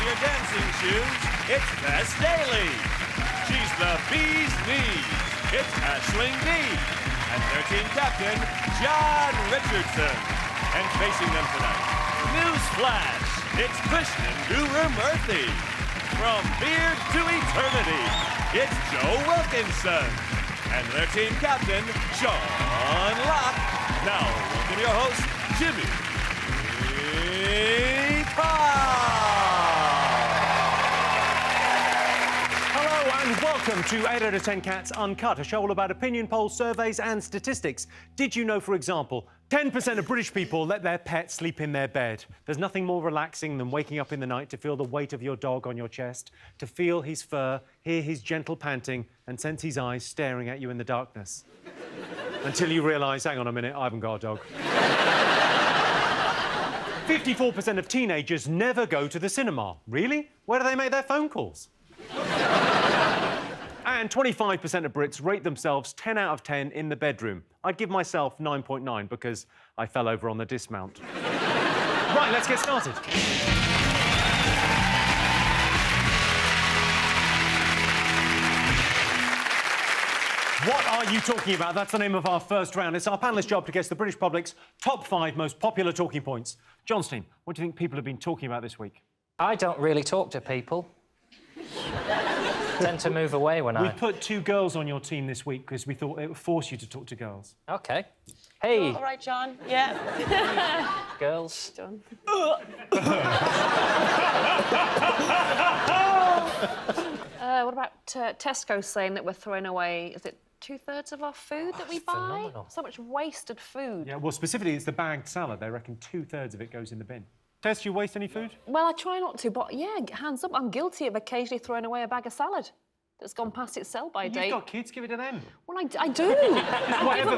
your dancing shoes, it's Tess Daly. She's the bee's knees, it's Aisling D. And their team captain, John Richardson. And facing them tonight, newsflash, it's Krishnan Guru-Murthy. From beard to eternity, it's Joe Wilkinson. And their team captain, Sean Locke. Now, welcome your host, Jimmy Carr. Hello and welcome to 8 out of 10 Cats Uncut, a show all about opinion polls, surveys and statistics. Did you know, for example, 10% of British people let their pet sleep in their bed? There's nothing more relaxing than waking up in the night to feel the weight of your dog on your chest, to feel his fur, hear his gentle panting and sense his eyes staring at you in the darkness. Until you realise, hang on a minute, I haven't got a dog. 54% of teenagers never go to the cinema. Really? Where do they make their phone calls? And 25% of Brits rate themselves 10 out of 10 in the bedroom. I'd give myself 9.9 because I fell over on the dismount. Right, let's get started. What are you talking about? That's the name of our first round. It's our panellists' job to guess the British public's top 5 most popular talking points. Johnstein, what do you think people have been talking about this week? I don't really talk to people. Tend to move away when We put 2 girls on your team this week because we thought it would force you to talk to girls. OK. Hey. All right, John. Yeah. Girls. John. What about Tesco saying that we're throwing away, is it 2/3 of our food that we buy? Phenomenal. So much wasted food. Yeah, well, specifically, it's the bagged salad. They reckon 2/3 of it goes in the bin. Tess, do you waste any food? Well, I try not to, but yeah, hands up, I'm guilty of occasionally throwing away a bag of salad that's gone past its sell-by date. You've got kids, give it to them. Well, I do.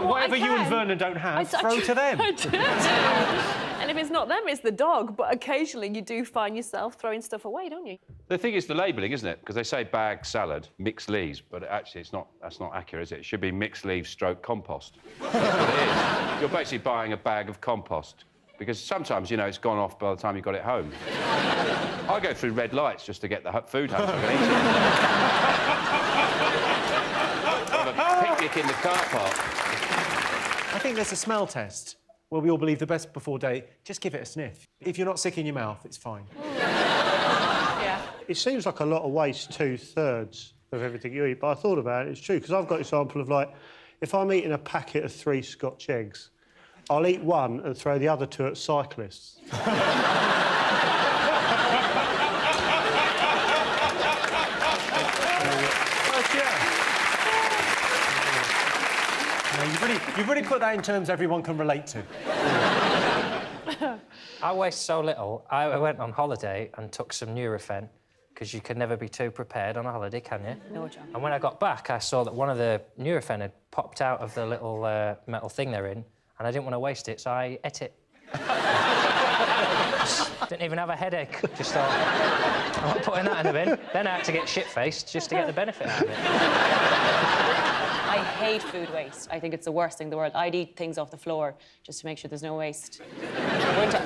Whatever you and Vernon don't have, throw to them. I do. And if it's not them, it's the dog. But occasionally you do find yourself throwing stuff away, don't you? The thing is the labelling, isn't it? Because they say bag salad, mixed leaves, but actually that's not accurate, is it? It should be mixed leaves stroke compost. That's what it is. You're basically buying a bag of compost. Because sometimes, you know, it's gone off by the time you got it home. I go through red lights just to get the food home so I can eat it. Have a picnic in the car park. I think there's a smell test where we all believe the best before date. Just give it a sniff. If you're not sick in your mouth, it's fine. Yeah. It seems like a lot of waste, 2/3 of everything you eat, but I thought about it, it's true, because I've got an example of, like, if I'm eating a packet of 3 Scotch eggs, I'll eat one and throw the other 2 at cyclists. You've really put that in terms everyone can relate to. I waste so little. I went on holiday and took some Nurofen, because you can never be too prepared on a holiday, can you? No, John. And when I got back, I saw that one of the Nurofen had popped out of the little metal thing they're in, and I didn't want to waste it, so I ate it. Didn't even have a headache. Just thought, I'm not putting that in the bin. Then I had to get shit-faced just to get the benefit out of it. I hate food waste. I think it's the worst thing in the world. I'd eat things off the floor just to make sure there's no waste.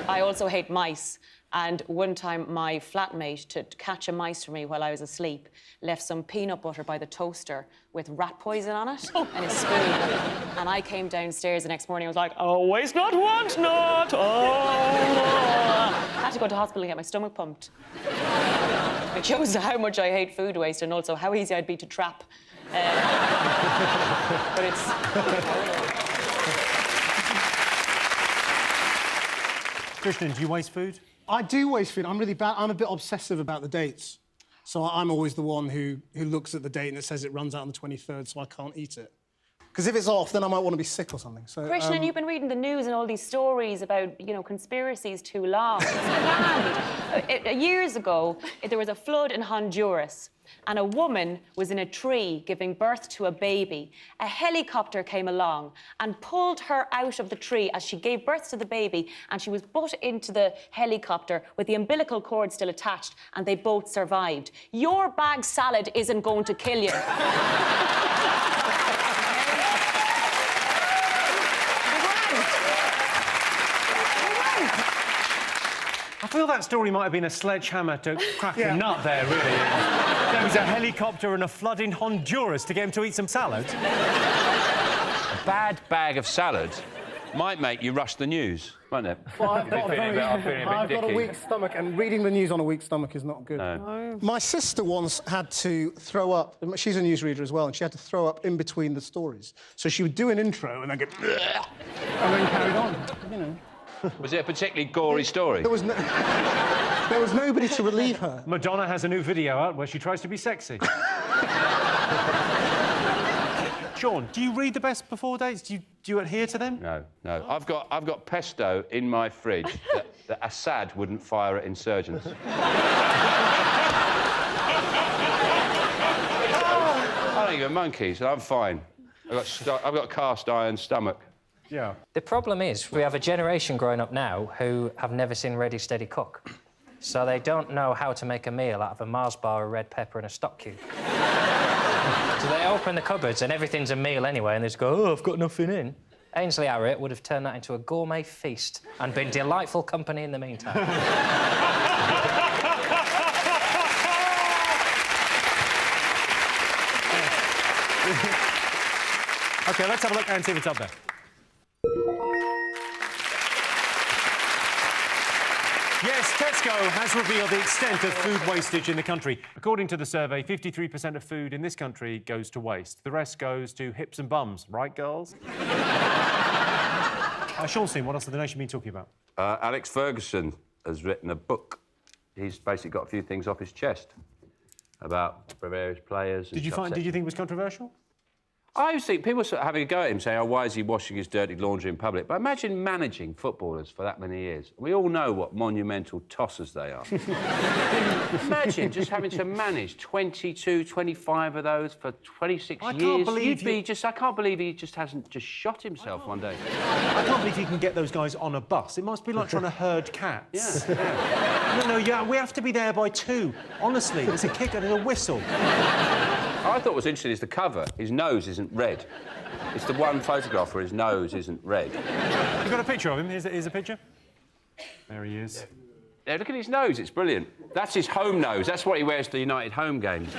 I also hate mice. And one time, my flatmate, to catch a mice for me while I was asleep, left some peanut butter by the toaster with rat poison on it and a spoon. And I came downstairs the next morning and was like, oh, waste not, want not, oh. I had to go to hospital and get my stomach pumped. It shows how much I hate food waste and also how easy I'd be to trap. But it's... Krishnan, do you waste food? I do waste food. I'm really bad. I'm a bit obsessive about the dates. So I'm always the one who looks at the date and it says it runs out on the 23rd, so I can't eat it. Because if it's off, then I might want to be sick or something. So, Krishnan, you've been reading the news and all these stories about, you know, conspiracies too long. It's planned. Years ago, there was a flood in Honduras and a woman was in a tree giving birth to a baby. A helicopter came along and pulled her out of the tree as she gave birth to the baby, and she was put into the helicopter with the umbilical cord still attached, and they both survived. Your bag salad isn't going to kill you. feel that story might have been a sledgehammer to crack a nut there, really. There was a helicopter and a flood in Honduras to get him to eat some salad. A bad bag of salad might make you rush the news, won't it? Well, I've got a weak stomach, and reading the news on a weak stomach is not good. No. My sister once had to throw up. She's a newsreader as well, and she had to throw up in between the stories. So she would do an intro and then go, and then carried on, you know. Was it a particularly gory story? There was nobody to relieve her. Madonna has a new video out where she tries to be sexy. Sean, do you read the best before dates? Do you adhere to them? No, no. I've got pesto in my fridge that Assad wouldn't fire at insurgents. I don't give a monkeys. I'm fine. I've got cast iron stomach. Yeah. The problem is we have a generation growing up now who have never seen Ready, Steady, Cook. So they don't know how to make a meal out of a Mars bar, a red pepper and a stock cube. So they open the cupboards and everything's a meal anyway, and they just go, oh, I've got nothing in. Ainsley Harriott would have turned that into a gourmet feast and been delightful company in the meantime. OK, let's have a look and see what's up there. Yes, Tesco has revealed the extent of food wastage in the country. According to the survey, 53% of food in this country goes to waste. The rest goes to hips and bums. Right, girls? Sean, what else has the nation been talking about? Alex Ferguson has written a book. He's basically got a few things off his chest about various players. Did you think it was controversial? I always think people sort of having a go at him, saying, oh, why is he washing his dirty laundry in public? But imagine managing footballers for that many years. We all know what monumental tossers they are. Imagine just having to manage 22, 25 of those for 26 years. I can't believe he just hasn't just shot himself one day. I can't believe you can get those guys on a bus. It must be like trying to herd cats. Yeah. We have to be there by 2. Honestly, there's a kick and a whistle. I thought what was interesting is the cover. His nose isn't red. It's the one photograph where his nose isn't red. You got a picture of him? Here's a picture. There he is. Yeah, look at his nose. It's brilliant. That's his home nose. That's what he wears to the United home games.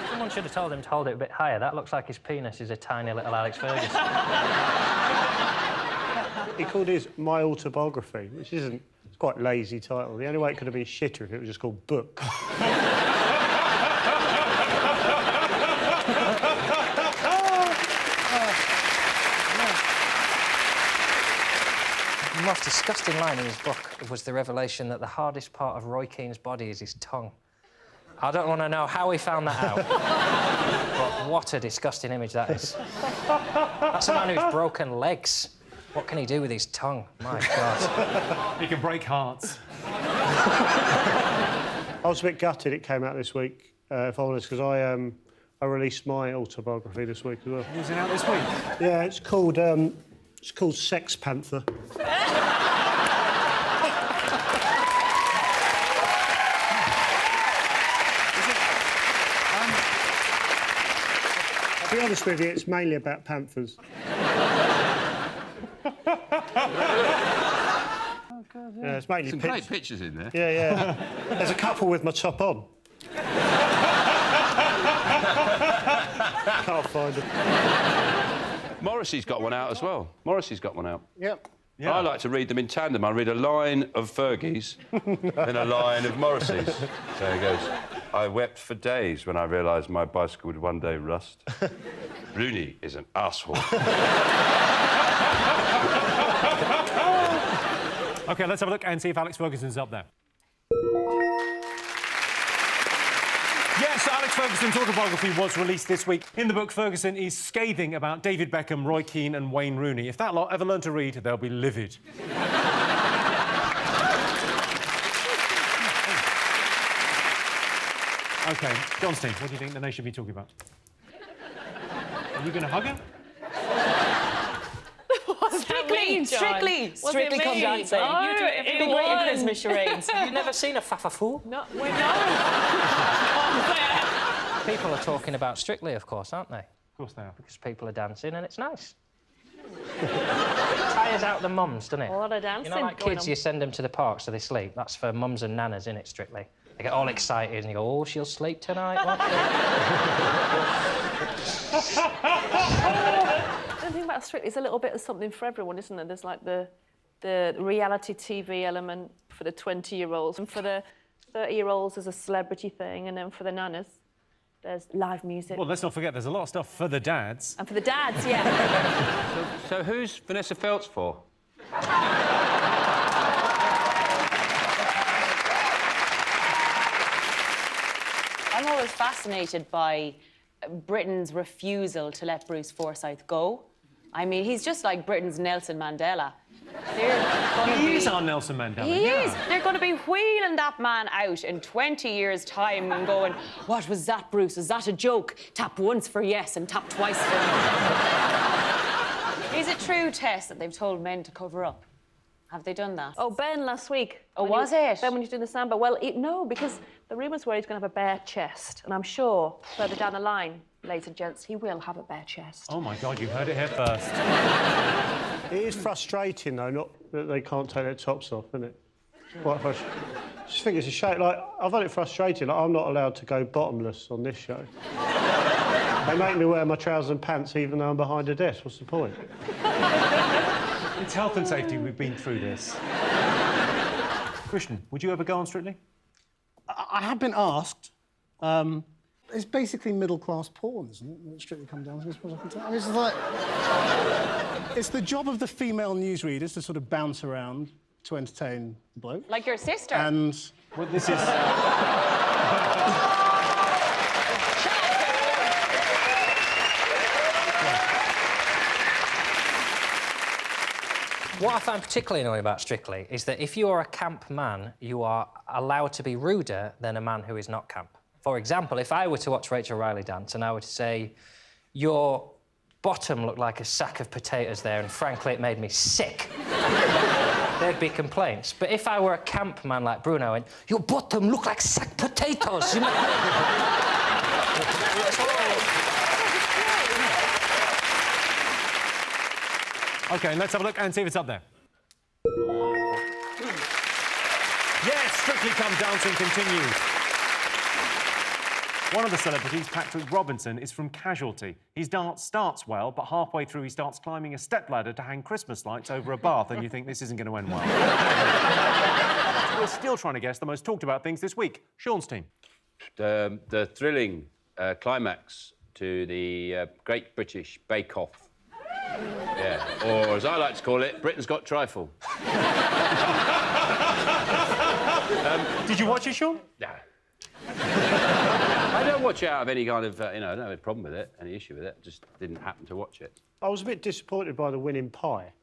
Someone should have told him to hold it a bit higher. That looks like his penis is a tiny little Alex Ferguson. He called his My Autobiography, which isn't... It's quite a lazy title. The only way it could have been shitter if it was just called Book. The most disgusting line in his book was the revelation that the hardest part of Roy Keane's body is his tongue. I don't want to know how he found that out, but what a disgusting image that is. That's a man who's broken legs. What can he do with his tongue? My God. He can break hearts. I was a bit gutted it came out this week, if I'm honest, because I released my autobiography this week as well. Is it out this week? Yeah, it's called Sex Panther. I'll be honest with you, it's mainly about panthers. Yeah, it's mainly some great pictures in there. Yeah, yeah. There's a couple with my top on. Can't find it. Morrissey's got one out as well. Morrissey's got one out. Yep. Yeah. I like to read them in tandem. I read a line of Fergie's, then a line of Morrissey's. So he goes, I wept for days when I realised my bicycle would one day rust. Rooney is an arsehole. OK, let's have a look and see if Alex Ferguson's up there. Yes, Alex Ferguson's autobiography was released this week. In the book, Ferguson is scathing about David Beckham, Roy Keane and Wayne Rooney. If that lot ever learn to read, they'll be livid. OK, Johnstein, what do you think the nation should be talking about? Are you going to hug him? Strictly come dancing. Oh, You do it every great in Christmas charades. You've never seen a fafa-fool? No, we're not. People are talking about Strictly, of course, aren't they? Of course they are. Because people are dancing and it's nice. Tires out the mums, doesn't it? A lot of dancing You know, like going kids, on. you send them to the park so they sleep. That's for mums and nanas, innit, Strictly? They get all excited and you go, oh, she'll sleep tonight. What? The thing about Strictly is a little bit of something for everyone, isn't there? There's like the reality TV element for the 20-year-olds, and for the 30-year-olds there's a celebrity thing, and then for the nanas there's live music. Well, let's not forget, there's a lot of stuff for the dads. And for the dads, yeah. So who's Vanessa Feltz for? I'm always fascinated by Britain's refusal to let Bruce Forsyth go. I mean, he's just like Britain's Nelson Mandela. He is our Nelson Mandela. He yeah. is. They're going to be wheeling that man out in 20 years' time and going, what was that, Bruce? Was that a joke? Tap once for yes and tap twice for no. Is it true, Tess, that they've told men to cover up? Have they done that? Oh, Ben last week. Oh, when was it? Ben, when he was doing the samba. Well, no, because the rumours were he's going to have a bare chest, and I'm sure further down the line, ladies and gents, he will have a bare chest. Oh, my God, you heard it here first. It is frustrating, though, not that they can't take their tops off, isn't it? Quite frustrating. I just think it's a shame. Like, I find it frustrating. Like, I'm not allowed to go bottomless on this show. They make me wear my trousers and pants even though I'm behind a desk. What's the point? It's health and safety. We've been through this. Krishnan, would you ever go on Strictly? I have been asked. It's basically middle-class porn, isn't it? It Strictly come down to as far as I can tell. I mean, it's like... it's the job of the female newsreaders to sort of bounce around to entertain the bloke. Like your sister. And... Well, this is... What I find particularly annoying about Strictly is that if you're a camp man, you are allowed to be ruder than a man who is not camp. For example, if I were to watch Rachel Riley dance and I were to say, your bottom looked like a sack of potatoes there and frankly it made me sick, there'd be complaints. But if I were a camp man like Bruno and your bottom looked like sack potatoes, you OK, let's have a look and see if it's up there. Yes, Strictly Come Dancing continues. One of the celebrities, Patrick Robinson, is from Casualty. His dance starts well, but halfway through he starts climbing a stepladder to hang Christmas lights over a bath, and you think this isn't going to end well. We're still trying to guess the most talked about things this week. Sean's team. The thrilling climax to the Great British Bake Off. Yeah, or as I like to call it, Britain's Got Trifle. Did you watch it, Sean? No. I don't watch it out of any kind of, I don't have a problem with it, any issue with it. Just didn't happen to watch it. I was a bit disappointed by the winning pie. It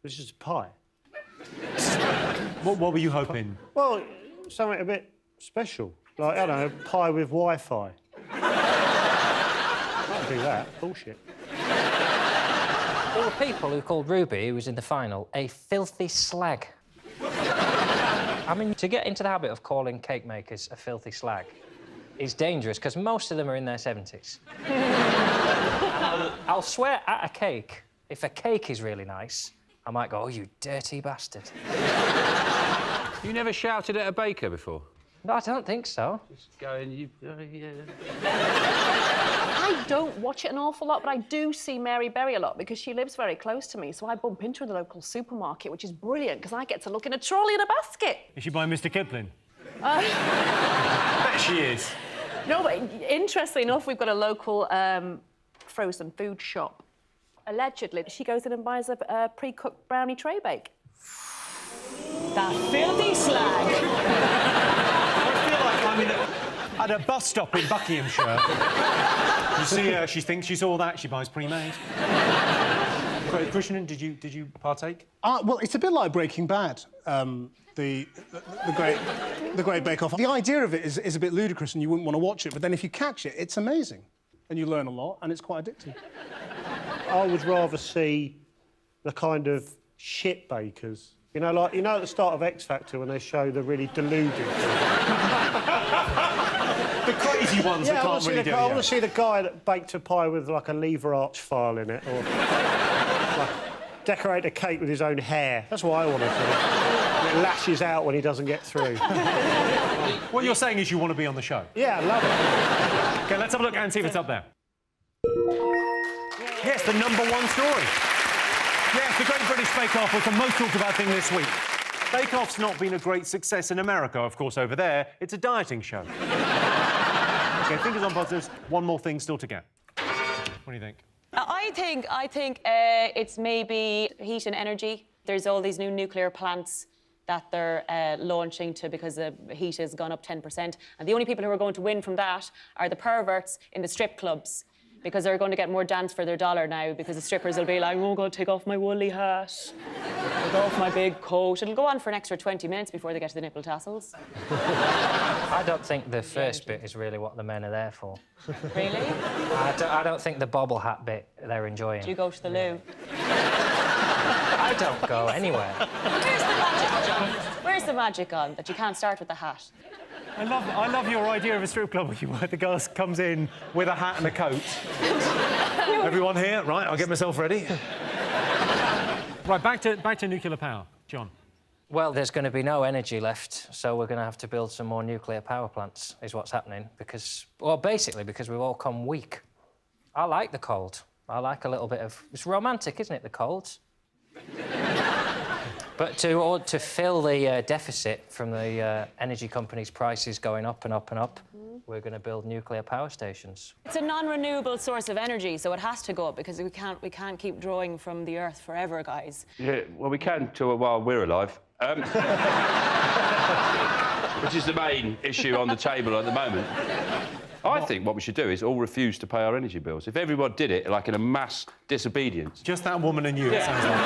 was just a pie. What were you hoping? Well, something a bit special. Like, I don't know, pie with Wi-Fi. Can't do that. Bullshit. There were people who called Ruby, who was in the final, a filthy slag. I mean, to get into the habit of calling cake makers a filthy slag is dangerous, because most of them are in their 70s. I'll swear at a cake, if a cake is really nice, I might go, oh, you dirty bastard. You never shouted at a baker before? No, I don't think so. Just going, yeah. I don't watch it an awful lot, but I do see Mary Berry a lot because she lives very close to me, so I bump into her in the local supermarket, which is brilliant because I get to look in a trolley and a basket. Is she by Mr. Kipling? Bet she is. No, but interestingly enough, we've got a local frozen food shop. Allegedly, she goes in and buys a pre-cooked brownie tray bake. That filthy slag. I feel like I'm at a bus stop in Buckinghamshire. You see her, she thinks she saw that, she buys pre-made. Krishnan, did you partake? Well, it's a bit like Breaking Bad, the Great Bake Off. The idea of it is a bit ludicrous and you wouldn't want to watch it, but then if you catch it, it's amazing. And you learn a lot, and it's quite addictive. I would rather see the kind of shit bakers. You know, like, at the start of X Factor when they show the really deluded people. The crazy easy ones that can't really do it. I want Yeah. to see the guy that baked a pie with, like, a lever arch file in it, or like, decorate a cake with his own hair. That's what I want to see. And it lashes out when he doesn't get through. What you're saying is you want to be on the show? Yeah, I love it. OK, let's have a look and see if it's up there. Yes, the #1 story. Yes, the Great British Bake Off was the most talked about thing this week. Bake Off's not been a great success in America, of course. Over there, it's a dieting show. OK, fingers on buzzers. One more thing still to get. What do you think? I think it's maybe heat and energy. There's all these new nuclear plants that they're launching because the heat has gone up 10%. And the only people who are going to win from that are the perverts in the strip clubs, because they're going to get more dance for their dollar now, because the strippers will be like, oh, I'm going to take off my woolly hat, take off my big coat. It'll go on for an extra 20 minutes before they get to the nipple tassels. I don't think the first bit is really what the men are there for. Really? I don't think the bobble hat bit they're enjoying. Do you go to the loo? I don't go anywhere. Where's the magic, John? Where's the magic on that you can't start with the hat? I love your idea of a strip club where the girl comes in with a hat and a coat. Everyone here? Right, I'll get myself ready. Right, back to nuclear power. John. Well, there's going to be no energy left, so we're going to have to build some more nuclear power plants, is what's happening, because we've all come weak. I like the cold. I like a little bit of... It's romantic, isn't it, the cold? But to fill the deficit from the energy companies' prices going up and up and up, we're going to build nuclear power stations. It's a non-renewable source of energy, so it has to go up, because we can't keep drawing from the earth forever, guys. Yeah, well, we can while we're alive. Which is the main issue on the table at the moment. I think what we should do is all refuse to pay our energy bills. If everyone did it, like in a mass disobedience... Just that woman and you, it sounds like.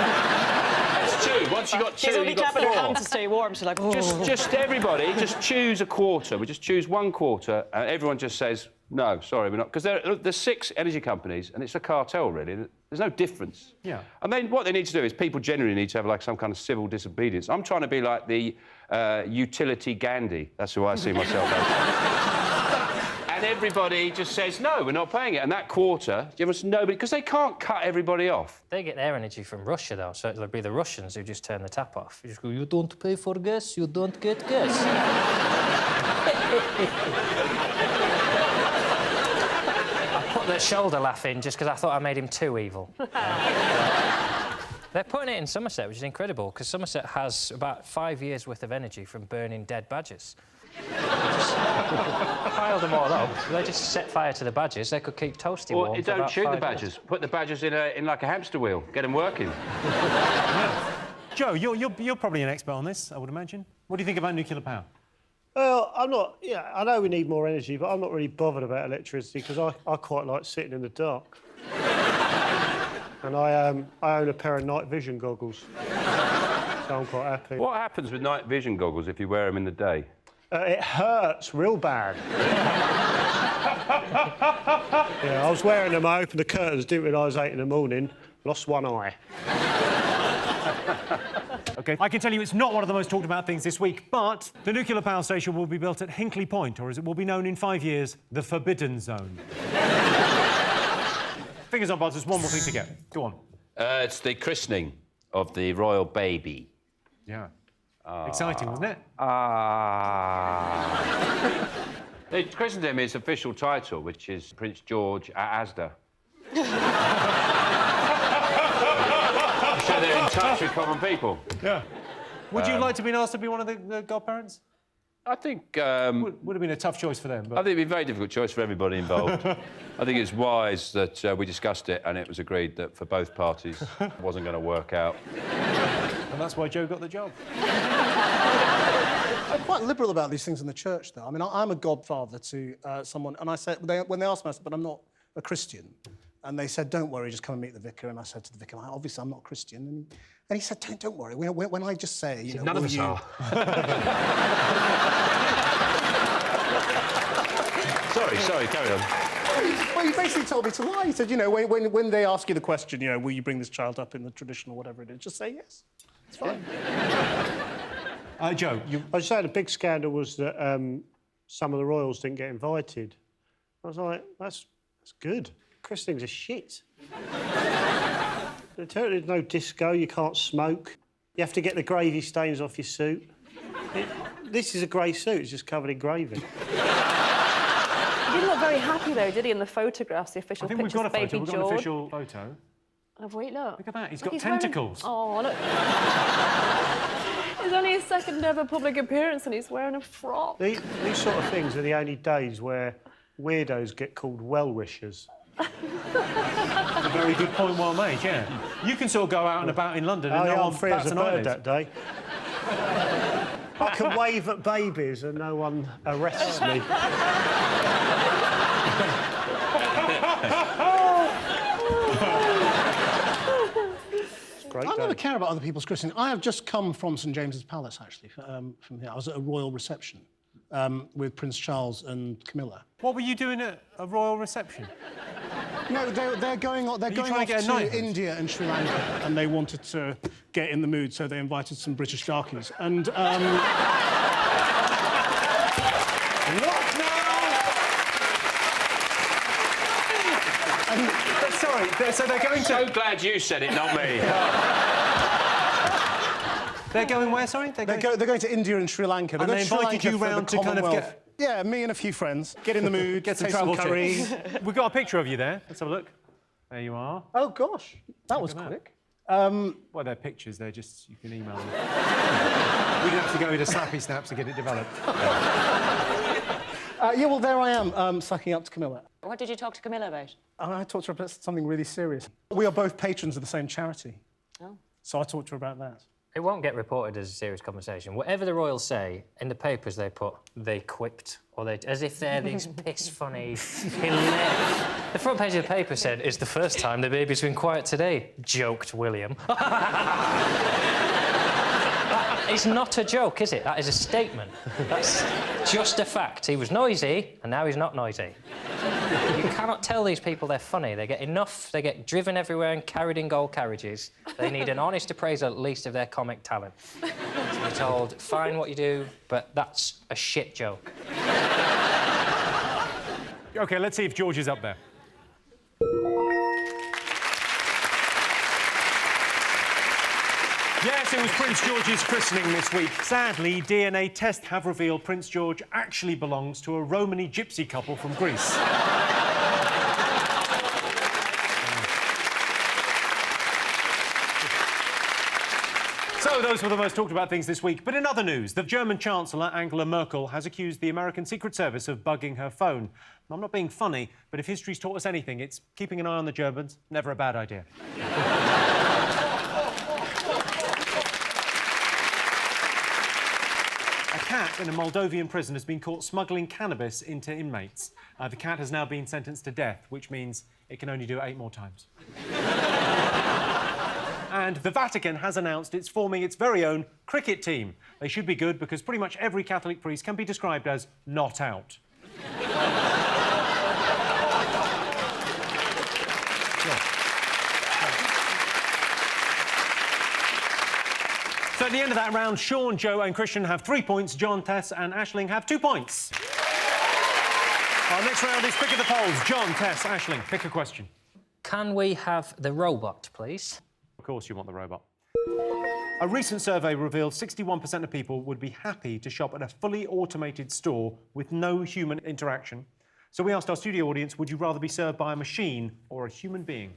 That's two. Once you've got two, you've got four. She's only clapping her hands to stay warm. She's like, oh. Just everybody, just choose a quarter. We just choose one quarter, and everyone just says, no, sorry, we're not. Because there's 6 energy companies, and it's a cartel, really. There's no difference. Yeah. And then what they need to do is people genuinely need to have, like, some kind of civil disobedience. I'm trying to be like the utility Gandhi. That's who I see myself as. And everybody just says, no, we're not paying it. And that quarter, you must nobody... Because they can't cut everybody off. They get their energy from Russia, though, so it'll be the Russians who just turn the tap off. You just go, you don't pay for gas, you don't get gas. I put the shoulder laugh in just because I thought I made him too evil. They're putting it in Somerset, which is incredible, because Somerset has about 5 years' worth of energy from burning dead badgers. Pile them all up. They just set fire to the badgers. They could keep toasty warm. Or don't shoot the badgers. Years. Put the badgers in like a hamster wheel. Get them working. Joe, you're probably an expert on this, I would imagine. What do you think about nuclear power? Well, I'm not... Yeah, I know we need more energy, but I'm not really bothered about electricity, because I quite like sitting in the dark. And I own a pair of night vision goggles. So I'm quite happy. What happens with night vision goggles if you wear them in the day? It hurts real bad. Yeah, I was wearing them, I opened the curtains, didn't realise 8 in the morning, lost one eye. OK, I can tell you it's not one of the most talked about things this week, but the nuclear power station will be built at Hinkley Point, or as it will be known in 5 years, the Forbidden Zone. Fingers on buzzers, one more thing to get. Go on. It's the christening of the royal baby. Yeah. Exciting, wasn't it? They christened him his official title, which is Prince George at Asda. So they're in touch with common people. Yeah. Would you like to be asked to be one of the godparents? I think... would have been a tough choice for them, but... I think it'd be a very difficult choice for everybody involved. I think it's wise that we discussed it and it was agreed that for both parties it wasn't going to work out. And that's why Joe got the job. I'm quite liberal about these things in the church, though. I mean, I'm a godfather to someone, and I said, when they asked me, I said, but I'm not a Christian. And they said, don't worry, just come and meet the vicar. And I said to the vicar, obviously, I'm not Christian. And he said, don't worry, when I just say, you know... None of us are. Sorry, carry on. Well, he basically told me to lie. He said, you know, when they ask you the question, you know, will you bring this child up in the tradition or whatever it is, just say yes. It's fine. Joe, I was saying the big scandal was that some of the royals didn't get invited. I was like, that's good. Christenings are shit. There's no disco, you can't smoke. You have to get the gravy stains off your suit. This is a grey suit, it's just covered in gravy. He didn't look very happy, though, did he, in the photographs, the official I think we've pictures got a of photo. baby We've got George? an official photo. Have we? Look. Look at that, he's Look, got wearing- tentacles. Oh, look. It's only his second ever public appearance and he's wearing a frock. These sort of things are the only days where weirdos get called well-wishers. A very good point, well made, yeah. You can sort of go out and about in London and no I'm one free as bats a an bird eyelid. that day. I can wave at babies and no one arrests me. I never care about other people's christening. I have just come from St James's Palace, actually, from here. I was at a royal reception with Prince Charles and Camilla. What were you doing at a royal reception? No, they're going off to India and Sri Lanka, and they wanted to get in the mood, so they invited some British darkies. And What now? Sorry, so they're going to... So glad you said it, not me. They're going where, sorry? they're going to India and Sri Lanka. And they invited you round to kind of get... Yeah, me and a few friends. Get in the mood, Get some taste travel curry. tips. We've got a picture of you there. Let's have a look. There you are. Oh, gosh. That was at that. quick. Well, they're pictures. They're just... You can email them. We'd have to go into Snappy Snaps to get it developed. Yeah, well, there I am, sucking up to Camilla. What did you talk to Camilla about? I talked to her about something really serious. We are both patrons of the same charity. Oh. So I talked to her about that. It won't get reported as a serious conversation. Whatever the royals say, in the papers they put, they quipped, or they... as if they're these piss-funny, hilarious... The front page of the paper said, "It's the first time the baby's been quiet today," joked William. It's not a joke, is it? That is a statement. That's just a fact. He was noisy, and now he's not noisy. You cannot tell these people they're funny. They get enough, they get driven everywhere and carried in gold carriages. They need an honest appraisal, at least, of their comic talent. To be told, fine what you do, but that's a shit joke. OK, let's see if George is up there. Yes, it was Prince George's christening this week. Sadly, DNA tests have revealed Prince George actually belongs to a Romany gypsy couple from Greece. So, those were the most talked about things this week. But in other news, the German Chancellor, Angela Merkel, has accused the American Secret Service of bugging her phone. I'm not being funny, but if history's taught us anything, it's keeping an eye on the Germans. Never a bad idea. A cat in a Moldovan prison has been caught smuggling cannabis into inmates. The cat has now been sentenced to death, which means it can only do it 8 more times. And the Vatican has announced it's forming its very own cricket team. They should be good because pretty much every Catholic priest can be described as not out. So at the end of that round, Sean, Joe and Krishnan have 3 points. John, Tess and Aisling have 2 points. Our next round is Pick of the Polls. John, Tess, Aisling, pick a question. Can we have the robot, please? Of course you want the robot. A recent survey revealed 61% of people would be happy to shop at a fully automated store with no human interaction. So we asked our studio audience, would you rather be served by a machine or a human being?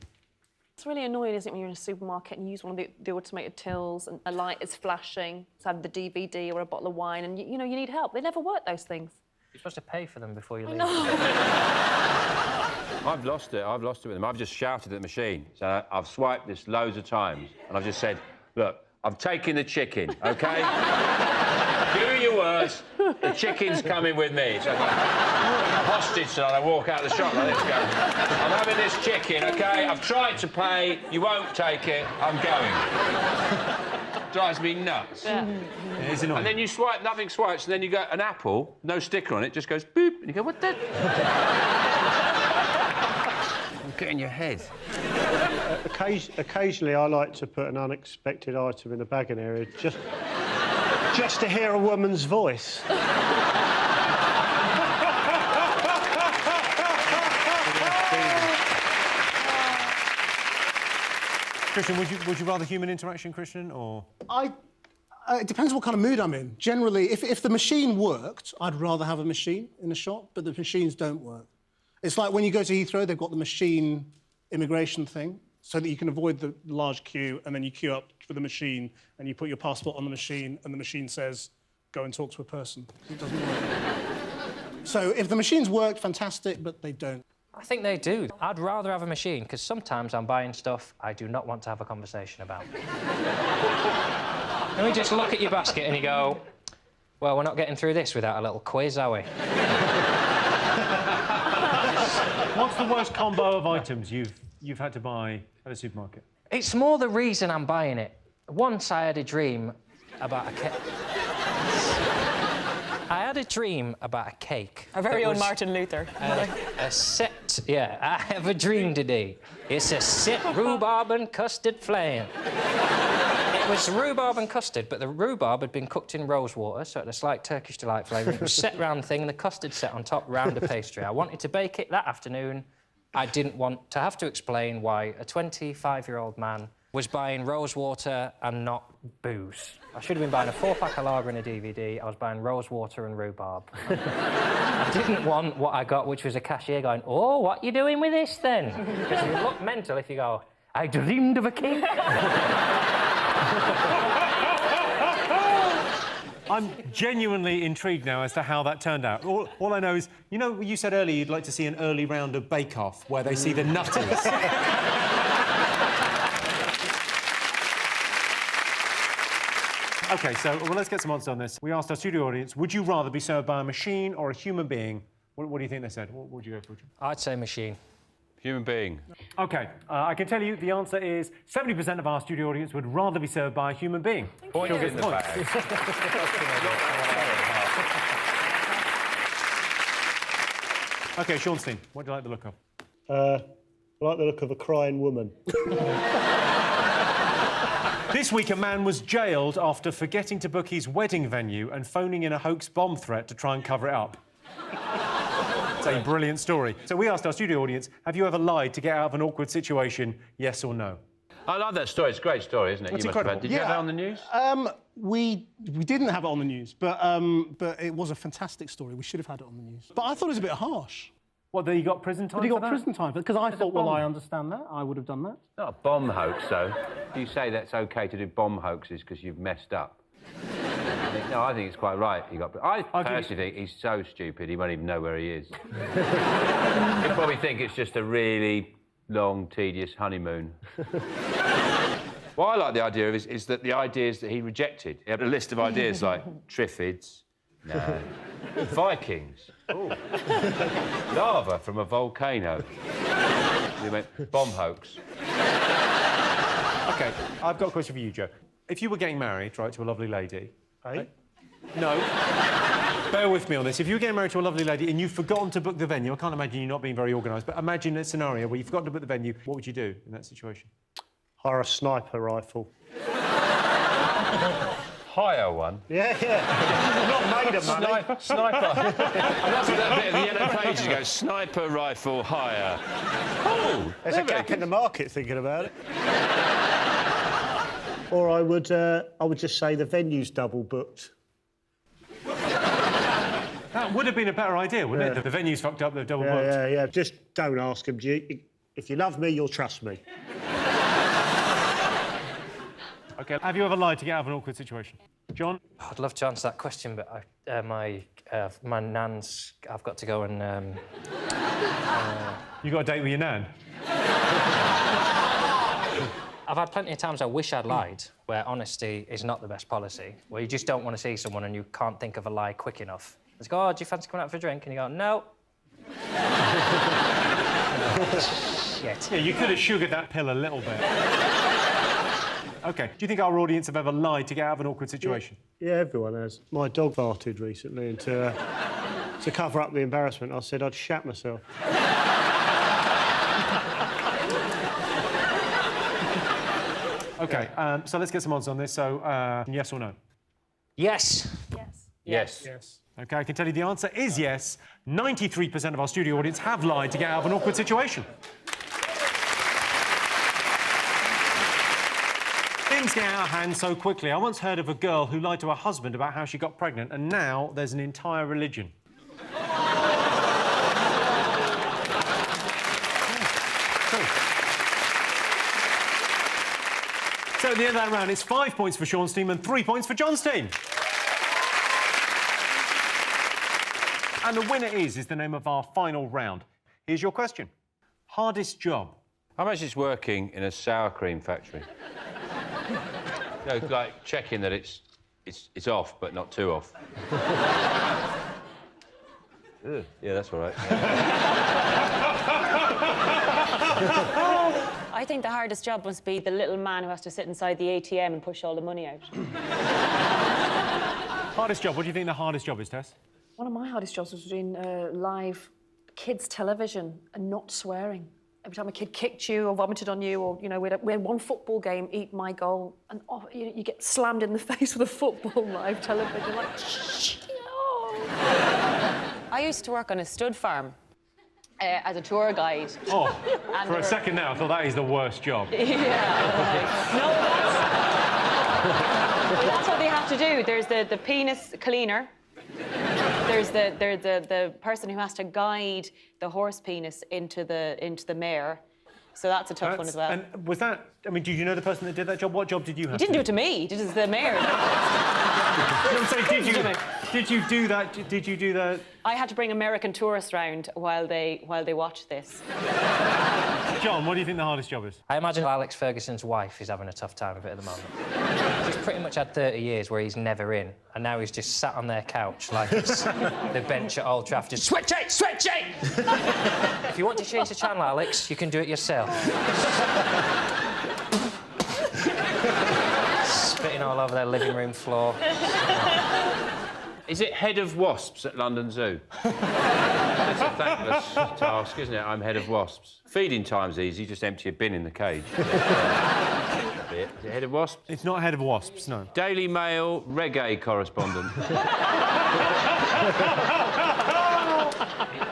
It's really annoying, isn't it, when you're in a supermarket and you use one of the automated tills and a light is flashing, it's either the DVD or a bottle of wine, and you know, you need help. They never work, those things. You're supposed to pay for them before you leave. I've lost it with them. I've just shouted at the machine. So I've swiped this loads of times, and I've just said, look, I'm taking the chicken, OK? Do your worst. The chicken's coming with me. So I'm hostage tonight. I walk out of the shop like this, go, I'm having this chicken, OK? I've tried to pay. You won't take it. I'm going. Drives me nuts. Yeah. It is annoying. And then you swipe, nothing swipes, and then you go, an apple, no sticker on it, just goes boop, and you go, what the... Get in your head. Occasionally, I like to put an unexpected item in the bagging area just to hear a woman's voice. Krishnan, would you rather human interaction, Krishnan, or...? It depends what kind of mood I'm in. Generally, if the machine worked, I'd rather have a machine in a shop, but the machines don't work. It's like when you go to Heathrow, they've got the machine immigration thing, so that you can avoid the large queue, and then you queue up for the machine, and you put your passport on the machine, and the machine says, go and talk to a person. It doesn't work. So if the machines worked, fantastic, but they don't. I think they do. I'd rather have a machine, because sometimes I'm buying stuff I do not want to have a conversation about. Let me just look at your basket and you go, well, we're not getting through this without a little quiz, are we? What's the worst combo of items you've had to buy at a supermarket? It's more the reason I'm buying it. Once I had a dream about a cake. I had a dream about a cake. Our very own Martin Luther. A set, yeah, I have a dream today. It's a set rhubarb and custard flan. It was rhubarb and custard, but the rhubarb had been cooked in rose water, so it had a slight Turkish delight flavour. It was set round the thing, and the custard set on top round a pastry. I wanted to bake it that afternoon. I didn't want to have to explain why a 25-year-old man was buying rose water and not booze. I should have been buying a 4-pack of lager and a DVD. I was buying rose water and rhubarb. I didn't want what I got, which was a cashier going, oh, what are you doing with this, then? Because you look mental if you go, I dreamed of a cake. I'm genuinely intrigued now as to how that turned out. All I know is, you know, you said earlier you'd like to see an early round of Bake Off where they see the nutters. OK, so let's get some answers on this. We asked our studio audience, would you rather be served by a machine or a human being? What do you think they said? What would you go for? I'd say machine. Human being. OK, I can tell you the answer is 70% of our studio audience would rather be served by a human being. Point in the bag. OK, Seanstein, what do you like the look of? I like the look of a crying woman. This week, a man was jailed after forgetting to book his wedding venue and phoning in a hoax bomb threat to try and cover it up. It's a brilliant story. So we asked our studio audience, have you ever lied to get out of an awkward situation, yes or no? I love that story. It's a great story, isn't it? That's you must have incredible. had. Did you have that on the news? We didn't have it on the news, but it was a fantastic story. We should have had it on the news. But I thought it was a bit harsh. What, that he got prison time But he for got that? prison time because I thought, well, I understand that. I would have done that. Not a bomb hoax, though. You say that's OK to do bomb hoaxes because you've messed up. I think it's quite right. I personally think he's so stupid he won't even know where he is. He'll probably think it's just a really long, tedious honeymoon. What I like the idea of is that the ideas that he rejected. He had a list of ideas like Triffids, no, Vikings, ooh, lava from a volcano. He went bomb hoax. OK, I've got a question for you, Joe. If you were getting married, right, to a lovely lady... Hey? No. Bear with me on this. If you were getting married to a lovely lady and you've forgotten to book the venue, I can't imagine you not being very organised, but imagine a scenario where you've forgotten to book the venue, what would you do in that situation? Hire a sniper rifle. Hire one. Yeah. Not made of money. Sniper. And that's what that bit of the yellow pages goes, sniper rifle hire. Oh, There's a gap in the market thinking about it. Or I would just say the venue's double booked. That would have been a better idea, wouldn't it? The venue's fucked up, they're double booked. Yeah. Just don't ask them. If you love me, you'll trust me. OK, have you ever lied to get out of an awkward situation? John? I'd love to answer that question, but my nan's... I've got to go and... You got a date with your nan? I've had plenty of times I wish I'd lied, where honesty is not the best policy, where you just don't want to see someone and you can't think of a lie quick enough. It's go, oh, do you fancy coming out for a drink? And you go, no. Shit. Yeah, you could have sugared that pill a little bit. OK, do you think our audience have ever lied to get out of an awkward situation? Yeah, everyone has. My dog farted recently, and to cover up the embarrassment, I said I'd shat myself. OK, so let's get some answers on this. So, yes or no? Yes. Yes. OK, I can tell you the answer is yes. 93% of our studio audience have lied to get out of an awkward situation. Things get out of hand so quickly. I once heard of a girl who lied to her husband about how she got pregnant, and now there's an entire religion. So at the end of that round, it's 5 points for Sean's team and 3 points for John's team. And the winner is the name of our final round. Here's your question. Hardest job? How much is working in a sour cream factory? No, like checking that it's off, but not too off. Ugh, yeah, that's all right. I think the hardest job must be the little man who has to sit inside the ATM and push all the money out. Hardest job? What do you think the hardest job is, Tess? One of my hardest jobs was doing live kids' television and not swearing. Every time a kid kicked you or vomited on you, or, you know, we had one football game, Eat My Goal, and you get slammed in the face with a football live television, like, shh, I used to work on a stud farm as a tour guide. Oh, for a second now, I thought that is the worst job. Yeah. No, that's what they have to do. There's the penis cleaner. There's the person who has to guide the horse penis into the mare. So that's a tough one as well. And was that... I mean, did you know the person that did that job? What job did you have? He didn't do it to me. He did it to the mare. Did you do that? Did you do that? I had to bring American tourists round while they watched this. John, what do you think the hardest job is? I imagine Alex Ferguson's wife is having a tough time of it at the moment. He's pretty much had 30 years where he's never in, and now he's just sat on their couch like it's the bench at Old Trafford. Just, switch it! Switch it! If you want to change the channel, Alex, you can do it yourself. Spitting all over their living room floor. Is it head of wasps at London Zoo? That's a thankless task, isn't it? I'm head of wasps. Feeding time's easy, just empty a bin in the cage. Is it head of wasps? It's not head of wasps, no. Daily Mail reggae correspondent.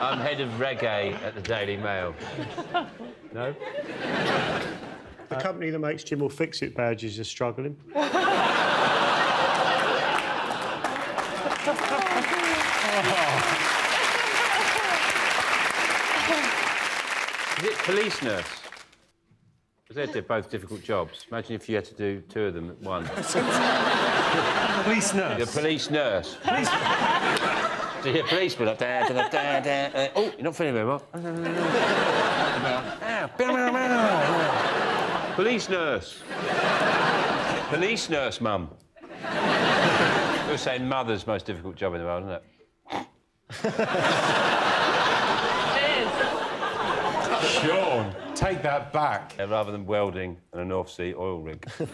I'm head of reggae at the Daily Mail. No? The company that makes Jim Will Fix It badges is struggling. Is it police nurse? Because they're both difficult jobs. Imagine if you had to do two of them at once. Police nurse. The police nurse. Police... So you hear policemen up there. Oh, you're not feeling very well. Police nurse. Police nurse, mum. We were saying mother's most difficult job in the world, isn't it? Sean, take that back. Rather than welding and a North Sea oil rig. You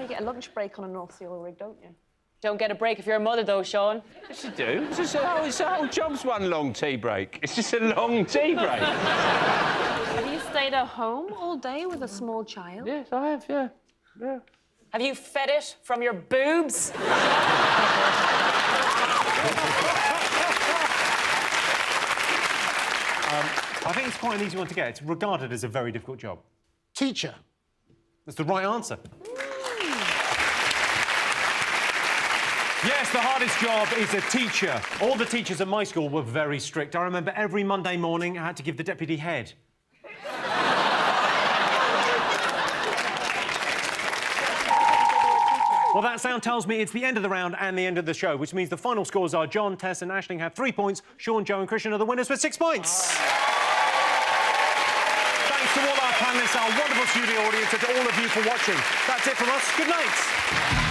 get a lunch break on a North Sea oil rig, don't you? Don't get a break if you're a mother, though, Sean. Yes, you do. It's the whole job's one long tea break. It's just a long tea break. Have you stayed at home all day with a small child? Yes, I have, yeah. Have you fed it from your boobs? I think it's quite an easy one to get. It's regarded as a very difficult job. Teacher. That's the right answer. Yes, the hardest job is a teacher. All the teachers at my school were very strict. I remember every Monday morning I had to give the deputy head. Well, that sound tells me it's the end of the round and the end of the show, which means the final scores are John, Tess and Aisling have 3 points. Sean, Joe and Krishnan are the winners with 6 points. Thanks to all our panellists, our wonderful studio audience, and to all of you for watching. That's it from us. Good night.